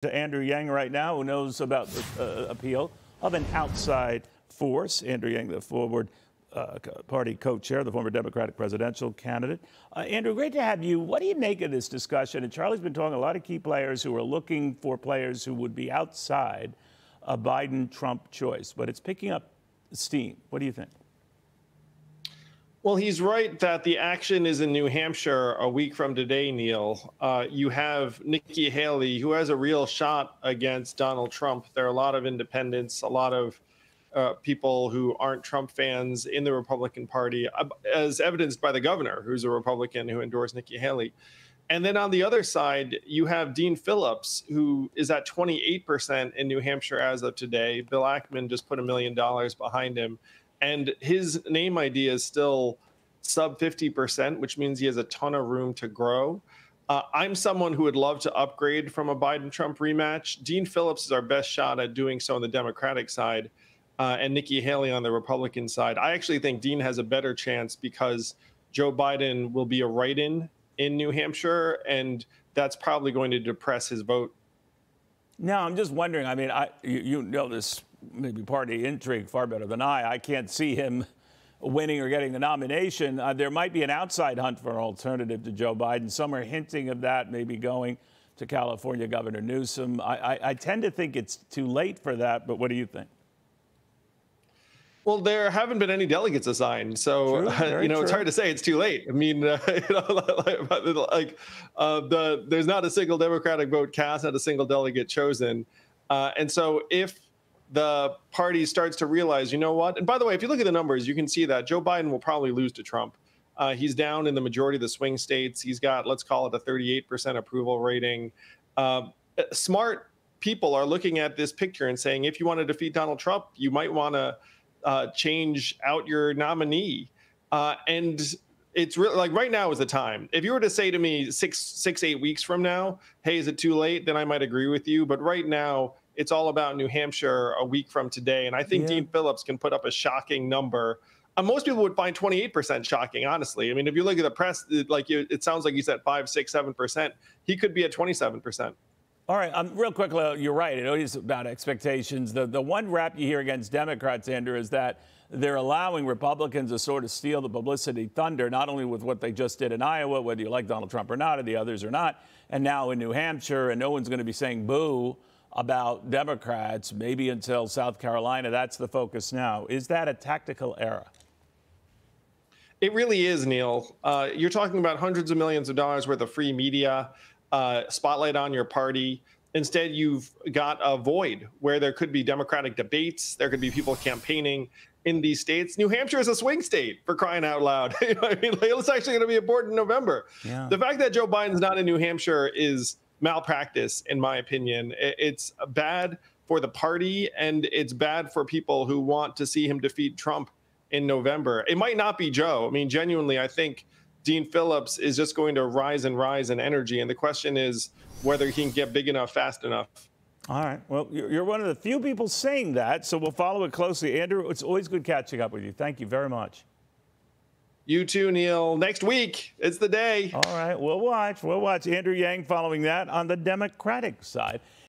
To Andrew Yang right now, who knows about the appeal of an outside force. Andrew Yang, the forward party co-chair, the former Democratic presidential candidate. Andrew, great to have you. What do you make of this discussion? And Charlie's been talking a lot of key players who are looking for players who would be outside a Biden-Trump choice, but it's picking up steam. What do you think? Well, he's right that the action is in New Hampshire a week from today, Neil. You have Nikki Haley, who has a real shot against Donald Trump. There are a lot of independents, a lot of people who aren't Trump fans in the Republican Party, as evidenced by the governor, who's a Republican who endorsed Nikki Haley. And then on the other side, you have Dean Phillips, who is at 28% in New Hampshire as of today. Bill Ackman just put $1 million behind him. And his name idea is still sub 50%, which means he has a ton of room to grow. I'm someone who would love to upgrade from a Biden-Trump rematch. Dean Phillips is our best shot at doing so on the Democratic side, and Nikki Haley on the Republican side. I actually think Dean has a better chance because Joe Biden will be a write-in in New Hampshire, and that's probably going to depress his vote. No, I'm just wondering. I mean, you know this maybe party intrigue far better than I can't see him winning or getting the nomination. There might be an outside hunt for an alternative to Joe Biden. Some are hinting of that, maybe going to California Governor Newsom. I tend to think it's too late for that, but what do you think? Well, there haven't been any delegates assigned, so it's hard to say it's too late. I mean, there's not a single Democratic vote cast, not a single delegate chosen, and so if the party starts to realize, you know what? And by the way, if you look at the numbers, you can see that Joe Biden will probably lose to Trump. He's down in the majority of the swing states. He's got, let's call it a 38% approval rating. Smart people are looking at this picture and saying, if you want to defeat Donald Trump, you might want to change out your nominee. And it's really like right now is the time. If you were to say to me 8 weeks from now, hey, is it too late? Then I might agree with you. But right now, it's all about New Hampshire a week from today. And I think Dean Phillips can put up a shocking number. Most people would find 28% shocking, honestly. I mean, if you look at the press, it sounds like he's at 5, 6, 7%. He could be at 27%. All right. Real quickly, you're right. It is about expectations. The one rap you hear against Democrats, Andrew, is that they're allowing Republicans to sort of steal the publicity thunder, not only with what they just did in Iowa, whether you like Donald Trump or not, or the others or not, and now in New Hampshire, and no one's going to be saying boo about Democrats, maybe until South Carolina. That's the focus now. Is that a tactical error? It really is, Neil. You're talking about hundreds of millions of dollars worth of free media, spotlight on your party. Instead, you've got a void where there could be Democratic debates. There could be people campaigning in these states. New Hampshire is a swing state, for crying out loud. It's actually going to be important in November. Yeah. The fact that Joe Biden's not in New Hampshire is malpractice, in my opinion. It's bad for the party, and it's bad for people who want to see him defeat Trump in November. It might not be Joe. I mean, genuinely, I think Dean Phillips is just going to rise and rise in energy. And the question is whether he can get big enough, fast enough. All right. Well, you're one of the few people saying that, so we'll follow it closely. Andrew, it's always good catching up with you. Thank you very much. You too, Neil. Next week, it's the day. All right. We'll watch. Andrew Yang following that on the Democratic side.